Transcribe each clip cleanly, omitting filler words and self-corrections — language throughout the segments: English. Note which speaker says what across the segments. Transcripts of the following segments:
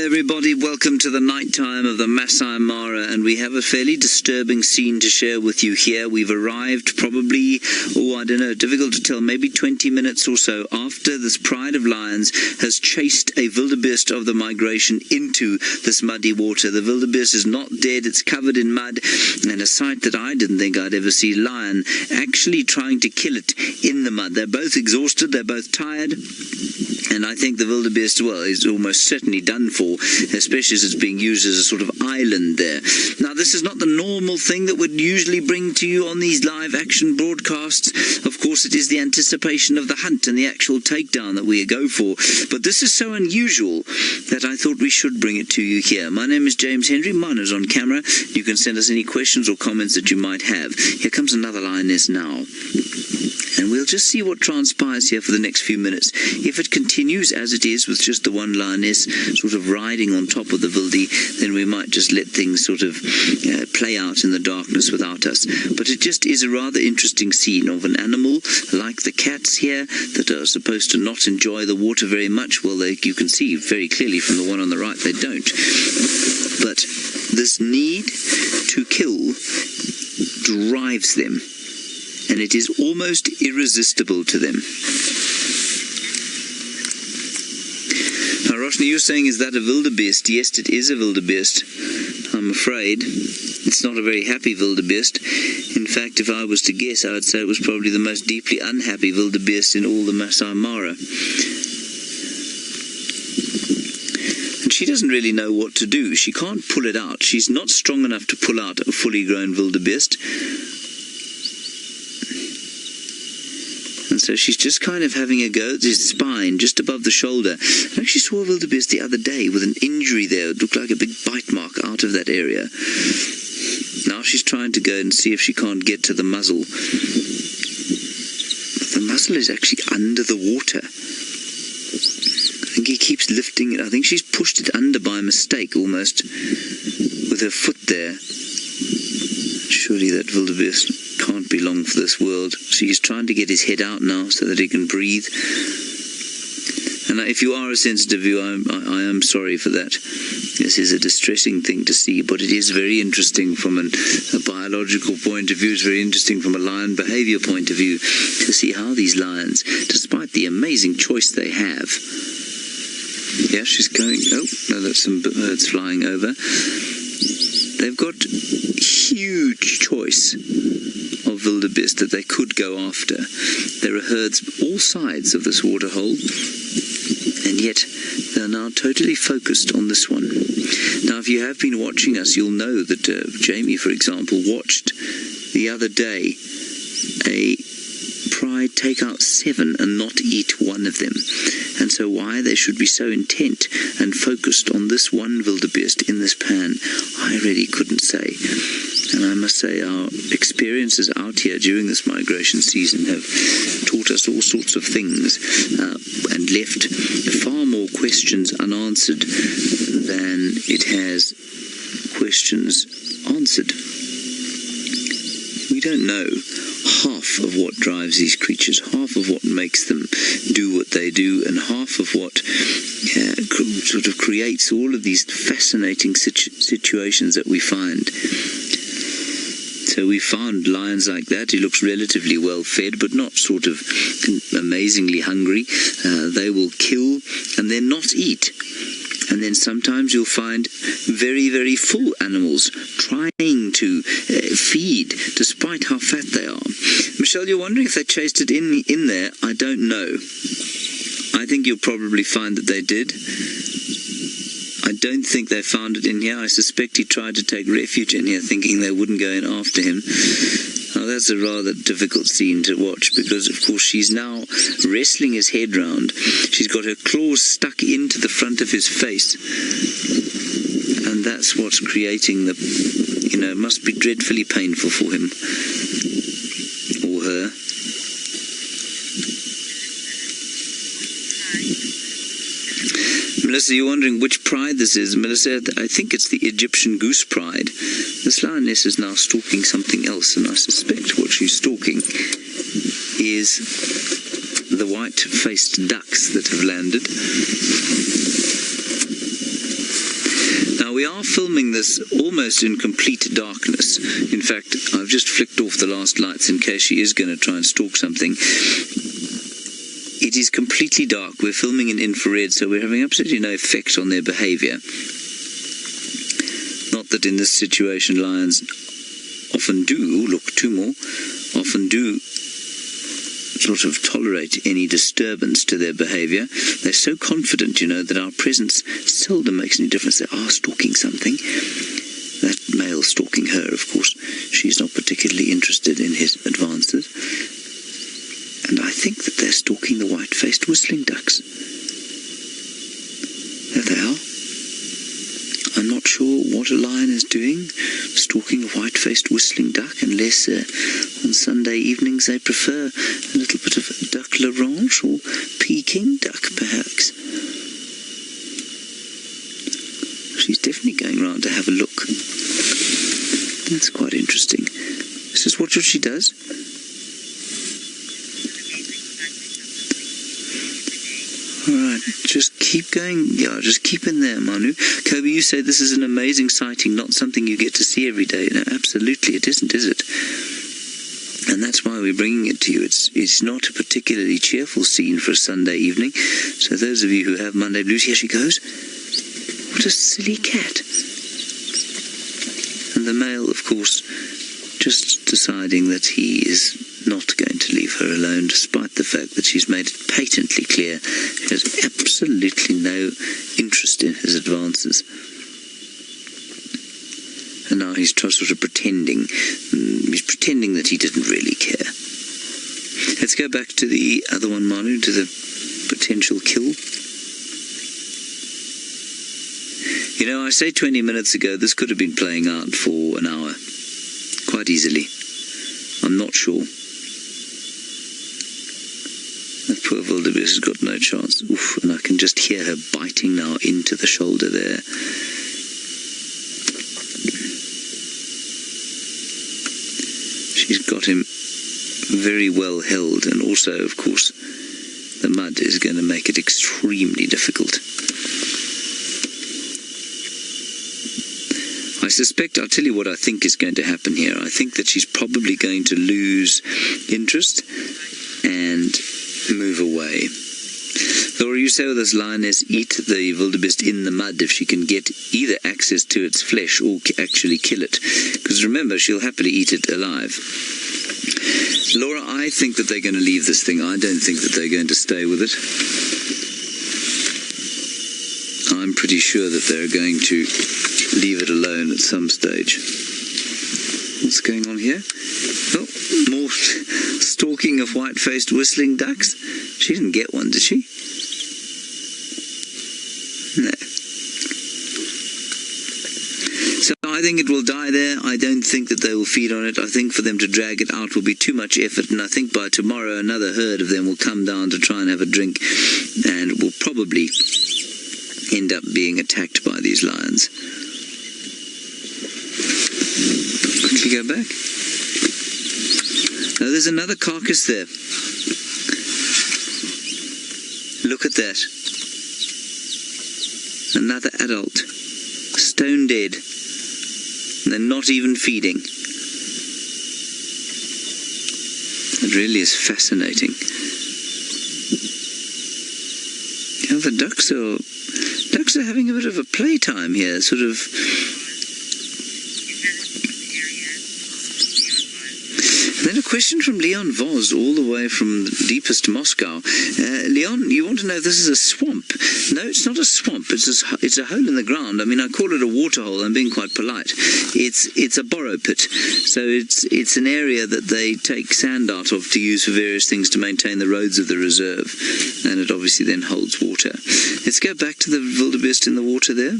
Speaker 1: Hello everybody, welcome to the night time of the Masai Mara, and we have a fairly disturbing scene to share with you here. We've arrived probably, difficult to tell, maybe 20 minutes or so after this pride of lions has chased a wildebeest of the migration into this muddy water. The wildebeest is not dead, it's covered in mud, and a sight that I didn't think I'd ever see. Lion actually trying to kill it in the mud. They're both exhausted, they're both tired, and I think the wildebeest, well, is almost certainly done for, especially as it's being used as a sort of island there. Now, this is not the normal thing that would usually bring to you on these live action broadcasts. Of course, it is the anticipation of the hunt and the actual takedown that we go for. But this is so unusual that I thought we should bring it to you here. My name is James Henry. Mine is on camera. You can send us any questions or comments that you might have. Here comes another lioness now. And we'll just see what transpires here for the next few minutes. If it continues as it is with just the one lioness sort of riding on top of the wilde, then we might just let things sort of play out in the darkness without us. But it just is a rather interesting scene of an animal like the cats here that are supposed to not enjoy the water very much. Well, you can see very clearly from the one on the right they don't. But this need to kill drives them, and it is almost irresistible to them. Now, Roshni, you're saying, is that a wildebeest? Yes, it is a wildebeest. I'm afraid it's not a very happy wildebeest. In fact, if I was to guess, I would say it was probably the most deeply unhappy wildebeest in all the Masai Mara. And she doesn't really know what to do. She can't pull it out. She's not strong enough to pull out a fully grown wildebeest. And so she's just kind of having a go at his spine, just above the shoulder. I actually saw a wildebeest the other day with an injury there. It looked like a big bite mark out of that area. Now she's trying to go and see if she can't get to the muzzle. The muzzle is actually under the water. I think he keeps lifting it. I think she's pushed it under by mistake almost, with her foot there. Surely that wildebeest can't be long for this world. So he's trying to get his head out now so that he can breathe. And if you are a sensitive viewer, I am sorry for that. This is a distressing thing to see, but it is very interesting from a biological point of view. It's very interesting from a lion behavior point of view to see how these lions, despite the amazing choice they have. Yeah, she's going. Oh, no, that's some birds flying over. They've got huge choice of wildebeest that they could go after. There are herds all sides of this waterhole, and yet they're now totally focused on this one. Now, if you have been watching us, you'll know that Jamie, for example, watched the other day a pride take out 7 and not eat one of them. And so why they should be so intent and focused on this one wildebeest in this pan, I really couldn't say. And I must say our experiences out here during this migration season have taught us all sorts of things and left far more questions unanswered than it has questions answered. We don't know half of what drives these creatures, half of what makes them do what they do, and half of what sort of creates all of these fascinating situations that we find. So we found lions like that. He looks relatively well fed, but not sort of amazingly hungry. They will kill and then not eat. And then sometimes you'll find very, very full animals trying to feed despite how fat they are. Michelle, you're wondering if they chased it in there. I don't know. I think you'll probably find that they did. I don't think they found it in here. I suspect he tried to take refuge in here thinking they wouldn't go in after him. Now, that's a rather difficult scene to watch because, of course, she's now wrestling his head round. She's got her claws stuck into the front of his face. And that's what's creating the, it must be dreadfully painful for him. Or her. Melissa, you're wondering which pride this is. Melissa, I think it's the Egyptian goose pride. This lioness is now stalking something else, and I suspect what she's stalking is the white-faced ducks that have landed. we are filming this almost in complete darkness. In fact, I've just flicked off the last lights in case she is going to try and stalk something. It is completely dark. We're filming in infrared, so we're having absolutely no effect on their behavior. Not that in this situation lions often do, look, two more, often do sort of tolerate any disturbance to their behavior. They're so confident, that our presence seldom makes any difference. They are stalking something. That male stalking her, of course. She's not particularly interested in his advances. And I think that they're stalking the white-faced whistling ducks. There they are. I'm not sure what a lion is doing, stalking a white-faced whistling duck, unless on Sunday evenings they prefer a little bit of duck l'orange or Peking duck, perhaps. She's definitely going round to have a look. That's quite interesting. This is what she does. Alright, just keep going. Yeah, just keep in there, Manu. Kobe, you say this is an amazing sighting, not something you get to see every day. No, absolutely it isn't, is it? And that's why we're bringing it to you. It's not a particularly cheerful scene for a Sunday evening. So those of you who have Monday blues, here she goes. What a silly cat. And the male, of course, just deciding that he is not going to leave her alone, despite the fact that she's made it patently clear he has absolutely no interest in his advances. And now he's sort of pretending. He's pretending that he didn't really care. Let's go back to the other one, Manu, to the potential kill. I say 20 minutes ago, this could have been playing out for an hour. Quite easily. I'm not sure. That poor Wildebeest has got no chance. Oof, and I can just hear her biting now into the shoulder there. She's got him very well held, and also, of course, the mud is going to make it extremely difficult. I suspect, I'll tell you what I think is going to happen here. I think that she's probably going to lose interest and move away. Laura, you say with this lioness, eat the wildebeest in the mud if she can get either access to its flesh or actually kill it. Because remember, she'll happily eat it alive. Laura, I think that they're going to leave this thing. I don't think that they're going to stay with it. I'm pretty sure that they're going to leave it alone at some stage. What's going on here? Oh, more stalking of white-faced whistling ducks. She didn't get one, did she? No. So I think it will die there. I don't think that they will feed on it. I think for them to drag it out will be too much effort, and I think by tomorrow another herd of them will come down to try and have a drink, and will probably end up being attacked by these lions. Quickly go back. Now there's another carcass there. Look at that. Another adult. Stone dead. And they're not even feeding. It really is fascinating. The ducks are having a bit of a playtime here, sort of. Then a question from Leon Voz, all the way from deepest Moscow. Leon, you want to know if this is a swamp? No, it's not a swamp. It's a hole in the ground. I mean, I call it a water hole. I'm being quite polite. It's a borrow pit. So it's an area that they take sand out of to use for various things to maintain the roads of the reserve. And it obviously then holds water. Let's go back to the wildebeest in the water there.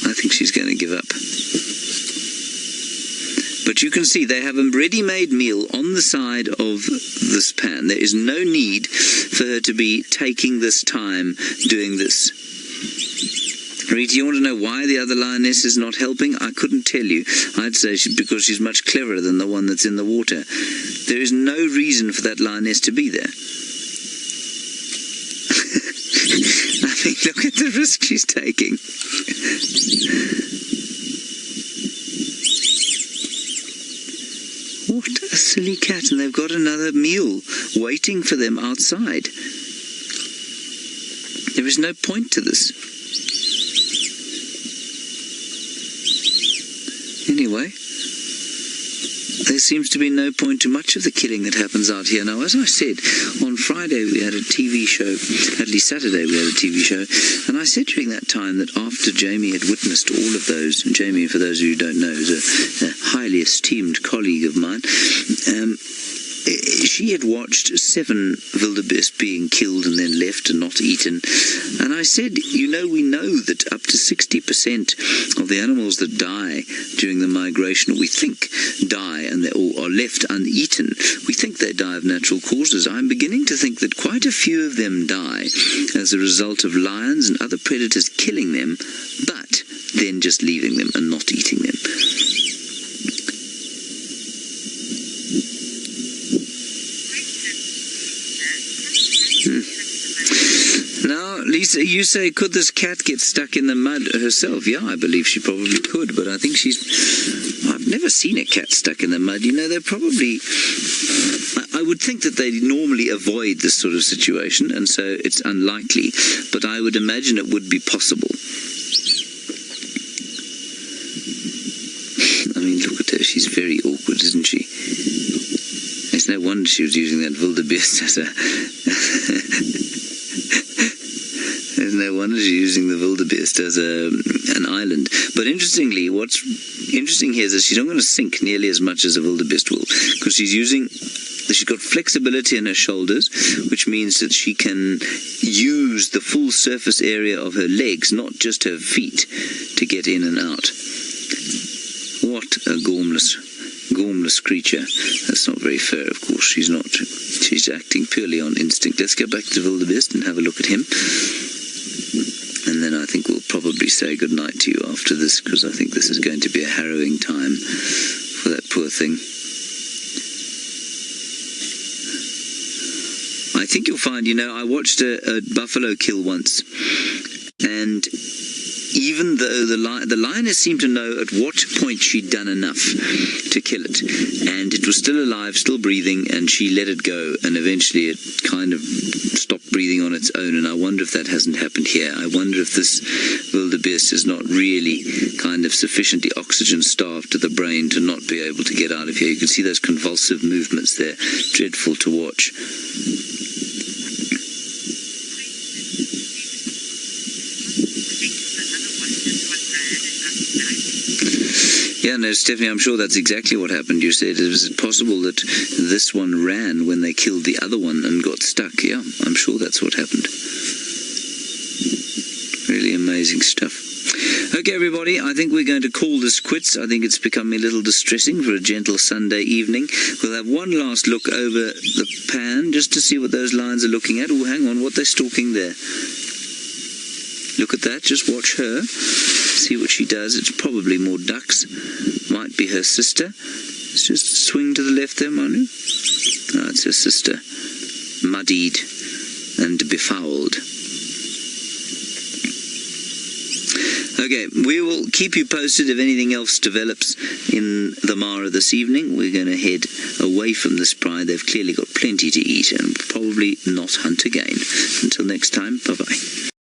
Speaker 1: I think she's going to give up. But you can see they have a ready-made meal on the side of this pan. There is no need for her to be taking this time doing this. Rita, you want to know why the other lioness is not helping? I couldn't tell you. I'd say because she's much cleverer than the one that's in the water. There is no reason for that lioness to be there. Look at the risk she's taking. What a silly cat. And they've got another meal waiting for them outside. There is no point to this. Anyway, there seems to be no point to much of the killing that happens out here. Now, as I said, on Friday we had a TV show, at least Saturday we had a TV show, and I said during that time that after Jamie had witnessed all of those, and Jamie, for those of you who don't know, is a highly esteemed colleague of mine, she had watched 7 wildebeest being killed and then left and not eaten. And I said, we know that up to 60% of the animals that die during the migration, or we think die and are left uneaten, we think they die of natural causes. I'm beginning to think that quite a few of them die as a result of lions and other predators killing them, but then just leaving them and not eating them. Now, Lisa, you say, could this cat get stuck in the mud herself? Yeah, I believe she probably could, but I think I've never seen a cat stuck in the mud. They're probably, I would think that they normally avoid this sort of situation, and so it's unlikely, but I would imagine it would be possible. I mean, look at her, she's very awkward, isn't she? It's no wonder she was using that wildebeest as a... There's no wonder she's using the wildebeest as an island. But interestingly, what's interesting here is that she's not going to sink nearly as much as a wildebeest will, because she's got flexibility in her shoulders, which means that she can use the full surface area of her legs, not just her feet, to get in and out. What a gormless creature. That's not very fair, of course. She's not. She's acting purely on instinct. Let's go back to the wildebeest and have a look at him. And then I think we'll probably say goodnight to you after this, because I think this is going to be a harrowing time for that poor thing. I think you'll find, I watched a buffalo kill once, and even though the lioness seemed to know at what point she'd done enough to kill it, and it was still alive, still breathing, and she let it go, and eventually it kind of stopped breathing on its own. And I wonder if that hasn't happened here. I wonder if this wildebeest is not really kind of sufficiently oxygen starved to the brain to not be able to get out of here. You can see those convulsive movements there, dreadful to watch. Yeah, no, Stephanie, I'm sure that's exactly what happened. You said, is it possible that this one ran when they killed the other one and got stuck? Yeah, I'm sure that's what happened. Really amazing stuff. Okay, everybody, I think we're going to call this quits. I think it's becoming a little distressing for a gentle Sunday evening. We'll have one last look over the pan just to see what those lions are looking at. Oh, hang on, what they're stalking there. Look at that, just watch her. See what she does. It's probably more ducks. Might be her sister. Let's just swing to the left there, Manu. Oh, it's her sister. Muddied and befouled. Okay, we will keep you posted if anything else develops in the Mara this evening. We're going to head away from this pride. They've clearly got plenty to eat and probably not hunt again. Until next time, bye-bye.